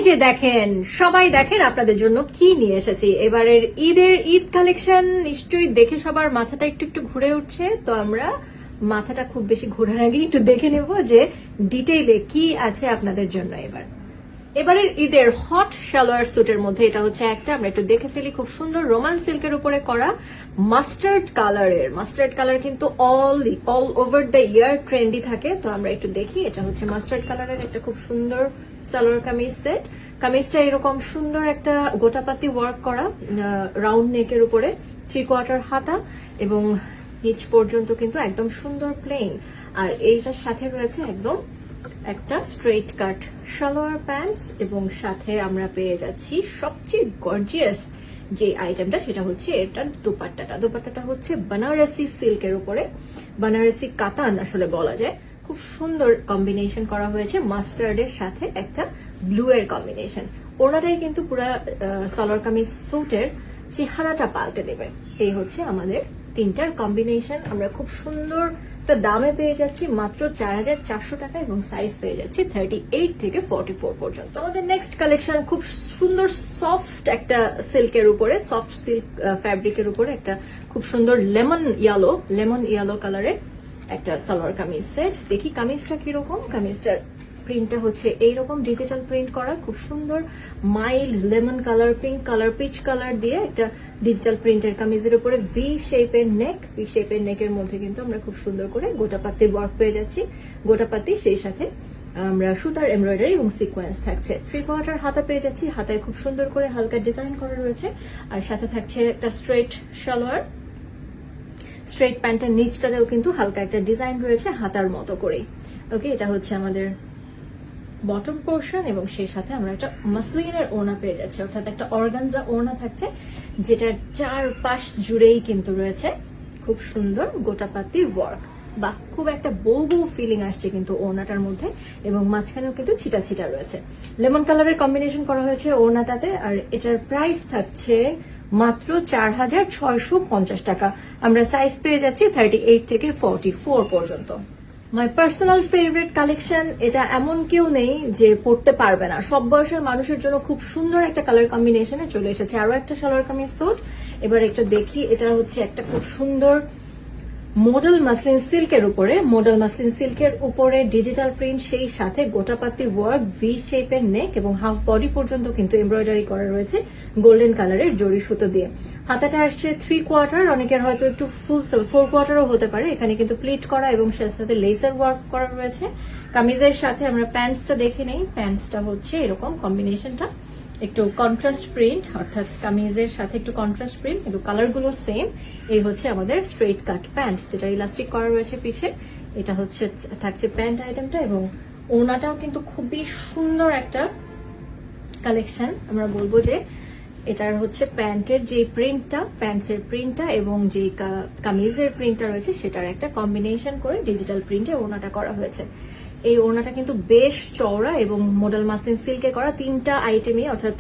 যে দেখেন, সবাই দেখেন আপনাদের জন্য কি নিয়ে এসেছি। এবারের ঈদ কালেকশন নিশ্চয়ই দেখে সবার মাথাটা একটু একটু ঘুরে উঠছে। তো আমরা মাথাটা খুব বেশি ঘোরার আগে একটু দেখে নেব যে ডিটেইলে কি আছে আপনাদের জন্য। এবারের ঈদের হট সালোয়ার স্যুটের মধ্যে এটা হচ্ছে একটা, আমরা একটু দেখে ফেলি। খুব সুন্দর রোমান সিল্কের উপরে করা মাস্টার্ড কালার কিন্তু all over the year trendy থাকে। তো আমরা একটু দেখি, এটা হচ্ছে মাস্টার্ড কালারের একটা খুব সুন্দর সালোয়ার কামিজ সেট। কামিজটা এরকম সুন্দর একটা গোটাপাতি ওয়ার্ক করা রাউন্ড নেকের উপরে, 3/4 হাতা এবং নিচ পর্যন্ত কিন্তু একদম সুন্দর প্লেন। আর এইটার সাথে রয়েছে একদম একটা স্ট্রেট কাট সালোয়ার প্যান্টস এবং সাথে আমরা পেয়ে যাচ্ছি সবচেয়ে গর্জিয়াস যে আইটেমটা, সেটা হচ্ছে এটার দোপাট্টাটা হচ্ছে বানারসি সিল্কের উপরে, বানারসি কাতান আসলে বলা যায়। খুব সুন্দর কম্বিনেশন করা হয়েছে মাস্টার্ডের সাথে একটা ব্লু এর কম্বিনেশন। ওনারাই কিন্তু পুরা সালোয়ার কামিজ স্যুটের চেহারাটা পাল্টে দেবে। এই হচ্ছে আমাদের তিনটার কম্বিনেশন। আমরা খুব সুন্দর একটা দামে পেয়ে যাচ্ছি মাত্র 4,400 টাকা এবং সাইজ পেয়ে যাচ্ছি 38 থেকে 44 পর্যন্ত। আমাদের নেক্সট কালেকশন খুব সুন্দর সফট একটা সিল্কের উপরে, সফট সিল্ক ফ্যাব্রিকের উপরে একটা খুব সুন্দর লেমন ইয়েলো কালারের একটা সালোয়ার কামিজ সেট। দেখি কামিজটা কিরকম। কামিজটার প্রিন্টটা হচ্ছে এইরকম ডিজিটাল প্রিন্ট করা, খুব সুন্দর mild lemon colour, pink colour, peach colour দিয়ে একটা ডিজিটাল প্রিন্টের কামিজের উপরে ভি শেপের নেকের মধ্যে কিন্তু আমরা খুব সুন্দর করে গোটাপাতি ওয়ার্ক পেয়ে যাচ্ছি। গোটাপাতি সেই সাথে আমরা সুতার এমব্রয়ডারি এবং সিকোয়েন্স থাকছে। 3/4 হাতা পেয়ে যাচ্ছি, হাতায় খুব সুন্দর করে হালকা ডিজাইন করা রয়েছে। আর সাথে থাকছে একটা স্ট্রেট সালোয়ার, স্ট্রেট প্যান্টের নিচটাতেও কিন্তু হালকা একটা ডিজাইন রয়েছে হাতার মতো করে। ওকে, এটা হচ্ছে আমাদের বটম পোর্শন এবং সেই সাথে আমরা একটা মাসলিনের ওড়না পেয়ে যাচ্ছি, অর্থাৎ একটা অর্গানজা ওড়না থাকছে যেটার চারপাশ জুড়েই কিন্তু রয়েছে খুব সুন্দর গোটাপাতির ওয়ার্ক। বা খুব একটা বউ ফিলিং আসছে কিন্তু ওড়নাটার মধ্যে, এবং মাঝখানেও কিন্তু ছিটা রয়েছে। লেমন কালারের কম্বিনেশন করা হয়েছে ওড়নাটাতে। আর এটার প্রাইস থাকছে মাত্র 4,650 টাকা। আমরা সাইজ পেয়ে যাচ্ছি 38 থেকে 44 পর্যন্ত। My personal favourite collection. এটা এমন কেউ নেই যে পড়তে পারবে না, সব বয়সের মানুষের জন্য খুব সুন্দর একটা কালার কম্বিনেশনে চলে এসেছে আরো একটা সালোয়ার কামিজ স্যুট। এবার একটা দেখি, এটা হচ্ছে একটা খুব সুন্দর মডেল মাসলিন সিল্কের উপরে ডিজিটাল প্রিন্ট, সেই সাথে গোটাপাতি ওয়ার্ক, ভি শেপের নেক এবং হাফ বডি পর্যন্ত কিন্তু এমব্রয়ডারি করা রয়েছে গোল্ডেন কালারের জরি সুতো দিয়ে। হাতাটা আসছে 3/4, অনেকের হয়তো একটু ফুল 4/4ও হতে পারে। এখানে কিন্তু প্লিট করা এবং সাথে লেসার ওয়ার্ক করা রয়েছে। কামিজের সাথে আমরা প্যান্টসটা দেখে নেই। প্যান্টসটা হচ্ছে এরকম কম্বিনেশনটা একটু কন্ট্রাস্ট প্রিন্ট, অর্থাৎ কামিজের সাথে একটু কন্ট্রাস্ট প্রিন্ট কিন্তু কালারগুলো সেম। এই হচ্ছে আমাদের স্ট্রেট কাট প্যান্ট, যেটা ইলাস্টিক করা রয়েছে পিছে। এটা হচ্ছে থাকছে প্যান্ট আইটেমটা এবং ওড়নাটাও কিন্তু খুবই সুন্দর একটা কালেকশন। আমরা বলবো যে এটার হচ্ছে প্যান্টের যে প্রিন্টটা, প্যান্টসের প্রিন্টটা এবং যে কামিজের প্রিন্টটা রয়েছে সেটার একটা কম্বিনেশন করে ডিজিটাল প্রিন্টে ওড়নাটা করা হয়েছে। এই ওড়নাটা কিন্তু বেশ চওড়া এবং মডেল মাসলিন সিল্কে করা। তিনটা আইটেমই, অর্থাৎ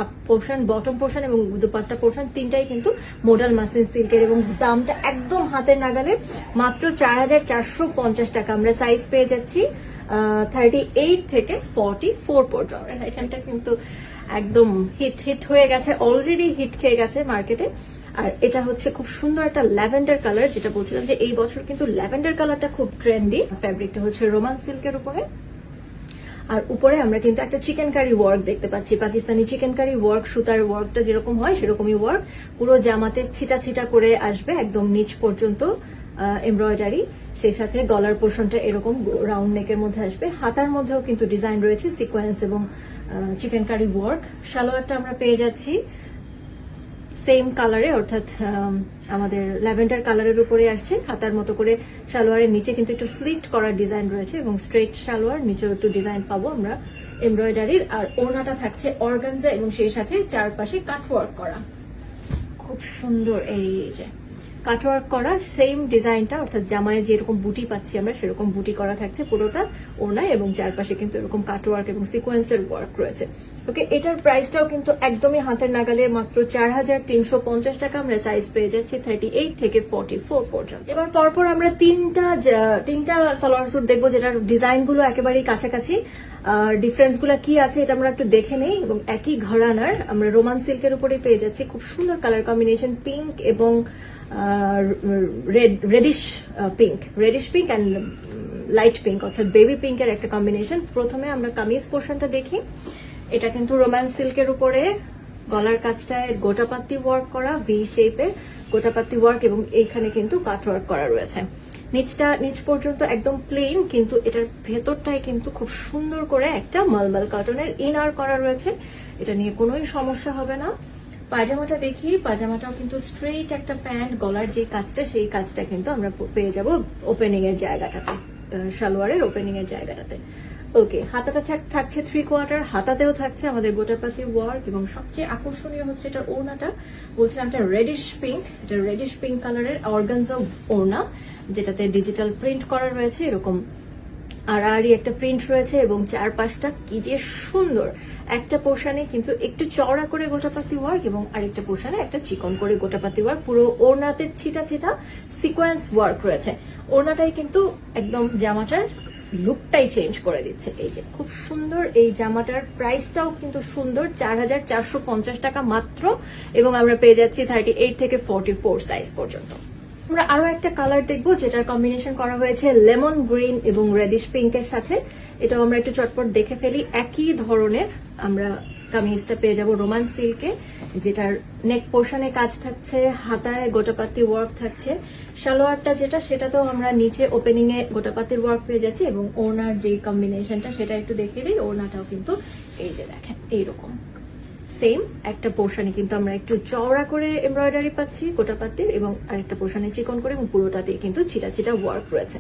আপ পোর্শন, বটম পোর্শন এবং দুপাট্টা পোর্শন তিনটাই কিন্তু মডেল মাসলিন সিল্কের এবং দামটা একদম হাতের নাগালে মাত্র 4,450 টাকা। আমরা সাইজ পেয়ে যাচ্ছি 38 থেকে 44 পর্যন্ত। আইটেমটা কিন্তু একদম হিট হয়ে গেছে, অলরেডি হিট খেয়ে গেছে মার্কেটে। আর এটা হচ্ছে খুব সুন্দর একটা ল্যাভেন্ডার কালার, যেটা বলছিলাম যে এই বছর কিন্তু ল্যাভেন্ডার কালারটা খুব ট্রেন্ডি। ফ্যাব্রিকটা হচ্ছে রোমান সিল্কের উপরে। আর উপরে আমরা কিন্তু একটা চিকেন কারি ওয়ার্ক দেখতে পাচ্ছি, পাকিস্তানি চিকেন কারি ওয়ার্ক, সুতার ওয়ার্কটা যেরকম হয় সেরকমই ওয়ার্ক। পুরো জামাতে ছিটা করে আসবে একদম নিচ পর্যন্ত এমব্রয়ডারি, সেই সাথে গলার পোর্শনটা এরকম রাউন্ড নেকের মধ্যে আসবে। হাতার মধ্যেও কিন্তু ডিজাইন রয়েছে সিকোয়েন্স এবং চিকেন কারি ওয়ার্ক। সালোয়ারটা আমরা পেয়ে যাচ্ছি সেম কালারে, অর্থাৎ আমাদের ল্যাভেন্ডার কালারের উপরে আসছে। হাতার মতো করে সালোয়ারের নিচে কিন্তু একটু স্লিট করার ডিজাইন রয়েছে এবং স্ট্রেট সালোয়ার, নিচেও একটু ডিজাইন পাবো আমরা এমব্রয়ডারির। আর ওড়নাটা থাকছে অর্গানজা এবং সেই সাথে চারপাশে কাটওয়ার্ক করা, খুব সুন্দর। এই যে কাটওয়ার্ক করা সেম ডিজাইনটা, অর্থাৎ জামায় যেরকম বুটি পাচ্ছি আমরা সেরকম বুটি করা থাকছে পুরোটা ওড়নায় এবং চারপাশে কিন্তু এরকম কাটওয়ার্ক এবং সিকোয়েন্সের ওয়ার্ক রয়েছে। ওকে, এটার প্রাইসটাও কিন্তু একদমই হাতের নাগালে মাত্র 4,350 টাকা। আমরা সাইজ পেয়ে যাচ্ছি 38 থেকে 44 পর্যন্ত। এবার পরপর আমরা তিনটা সালোয়ার স্যুট দেখবো যেটার ডিজাইন গুলো একেবারেই কাছাকাছি। ডিফারেন্স গুলা কি আছে এটা আমরা একটু দেখে নেই। এবং একই ঘরানার আমরা রোমান সিল্কের উপরে পেয়ে যাচ্ছি খুব সুন্দর কালার কম্বিনেশন, পিঙ্ক এবং radish pink and light pink, অর্থাৎ বেবি পিঙ্কের একটা কম্বিনেশন। প্রথমে আমরা কামিজ পোর্শনটা দেখি। এটা কিন্তু রোমান সিল্কের উপরে গলার কাছটায় গোটাপাত্তি ওয়ার্ক করা, ভি শেপের গোটাপাত্তি ওয়ার্ক, এবং এইখানে কিন্তু কাট ওয়ার্ক করা রয়েছে। নিচ পর্যন্ত একদম প্লেন, কিন্তু এটার ভেতরটায় কিন্তু খুব সুন্দর করে একটা মালমাল কটনের ইনার করা রয়েছে। এটা নিয়ে কোনোই সমস্যা হবে না। পাজামাটা দেখি, পাজামাটাও কিন্তু স্ট্রেইট একটা প্যান্ট, গলার যে কাজটা সেই কাজটা কিন্তু আমরা পেয়ে যাব ওপেনিং এর জায়গাটাতে, সালোয়ারের ওপেনিং এর জায়গাটাতে। ওকে, হাতাটা থাকছে 3/4, হাতাতেও থাকছে আমাদের গোটাপাতি ওয়ার্ক, এবং সবচেয়ে আকর্ষণীয় হচ্ছে এটার ওড়নাটা। বলছিলাম এটা রেডিশ পিঙ্ক কালারের অর্গানজা ওড়না, যেটাতে ডিজিটাল প্রিন্ট করা রয়েছে, এরকম আড়াআড়ি একটা প্রিন্ট রয়েছে, এবং চারপাশটা কি যে সুন্দর। একটা পোর্শনে কিন্তু একটু চওড়া করে গোটাপাতি ওয়ার্ক, এবং আরেকটা পোর্শনে একটা চিকন করে গোটাপাতি ওয়ার্ক। পুরো ওড়নাতে ছিটা সিকোয়েন্স ওয়ার্ক রয়েছে। ওড়নাটাই কিন্তু একদম জামাটার লুকটাই চেঞ্জ করে দিচ্ছে। এই যে খুব সুন্দর এই জামাটার প্রাইসটাও কিন্তু সুন্দর, 4,450 টাকা মাত্র, এবং আমরা পেয়ে যাচ্ছি 38 থেকে 44 সাইজ পর্যন্ত। আমরা আরো একটা কালার দেখবো যেটার কম্বিনেশন করা হয়েছে লেমন গ্রিন এবং রেডিশ পিঙ্কের সাথে। এটাও আমরা একটু চটপট দেখে ফেলি। একই ধরনের আমরা কামিজটা পেয়ে যাব রোমান সিল্কে, যেটার নেক পোর্শনে কাজ থাকছে, হাতায় গোটাপাতি ওয়ার্ক থাকছে। সালোয়ারটা যেটা, সেটাতেও আমরা নিচে ওপেনিং এ গোটাপাতির ওয়ার্ক পেয়ে যাচ্ছি, এবং ওড়নার যে কম্বিনেশনটা সেটা একটু দেখিয়ে দিই। ওড়নাটাও কিন্তু এই যে দেখেন এইরকম সেম একটা পোর্শনে কিন্তু আমরা একটু চওড়া করে এমব্রয়ডারি পাচ্ছি গোটাপাতির, এবং আরেকটা পোর্শনে চিকন করে, এবং পুরোটাতেই কিন্তু ছিটা ওয়ার্ক রয়েছে।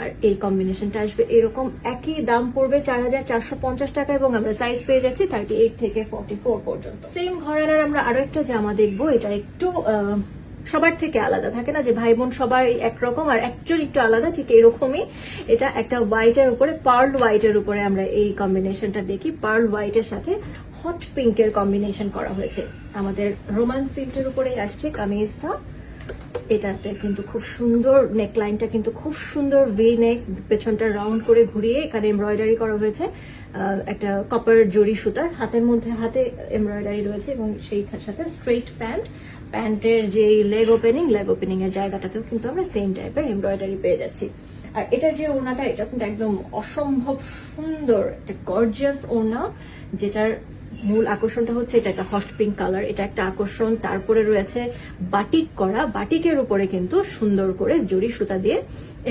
আর এই কম্বিনেশনটা আসবে এরকম, একই দাম পড়বে 4,450 টাকা, এবং আমরা সাইজ পেয়ে যাচ্ছি 38 থেকে 44 পর্যন্ত। সেম ঘরানার আমরা আরো একটা জামা দেখবো। এটা একটু সবার থেকে আলাদা, থাকে না যে ভাই বোন সবাই একরকম, আর অ্যাকচুয়ালি একটু আলাদা, ঠিক এরকমই। এটা একটা হোয়াইটের উপরে, পার্ল হোয়াইটের উপরে আমরা এই কম্বিনেশনটা দেখি। পার্ল হোয়াইটের সাথে হট পিঙ্কের কম্বিনেশন করা হয়েছে। আমাদের রোমান সিল্কের উপরে আসছে কামিজটা। এটাতে কিন্তু খুব সুন্দর নেকলাইনটা, কিন্তু খুব সুন্দর ভি নেক, পেছনটা রাউন্ড করে ঘুরিয়ে এখানে এমব্রয়ডারি করা হয়েছে একটা কপার জরি সুতার। হাতে এমব্রয়ডারি রয়েছে, এবং সেই সাথে স্ট্রেইট প্যান্টের যে লেগ ওপেনিং এর জায়গাটাতেও কিন্তু আমরা সেম টাইপের এমব্রয়ডারি পেয়ে যাচ্ছি। আর এটার যে ওড়নাটা, এটা কিন্তু একদম অসম্ভব সুন্দর একটা গর্জিয়াস ওড়না, যেটার মূল আকর্ষণটা হচ্ছে এটা একটা হট পিঙ্ক কালার, এটা একটা আকর্ষণ। তারপরে রয়েছে বাটিক করা, বাটিকের উপরে কিন্তু সুন্দর করে জরি সুতা দিয়ে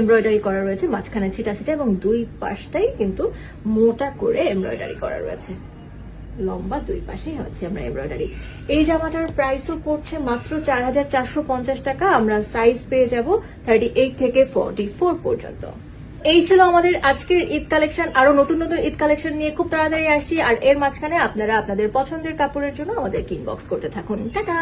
এমব্রয়ডারি করা রয়েছে, মাঝখানে ছিটা, এবং দুই পাশটাই কিন্তু মোটা করে এমব্রয়ডারি করা রয়েছে, লম্বা দুই পাশেই হচ্ছে আমরা এমব্রয়ডারি। এই জামাটার প্রাইসও পড়ছে মাত্র 4,450 টাকা। আমরা সাইজ পেয়ে যাব 38 থেকে 44 পর্যন্ত। এই ছিল আমাদের আজকের ঈদ কালেকশন। আরো নতুন ঈদ কালেকশন নিয়ে খুব তাড়াতাড়ি আসছি, আর এর মাঝখানে আপনারা আপনাদের পছন্দের কাপড়ের জন্য আমাদেরকে ইনবক্স করতে থাকুন। টাটা।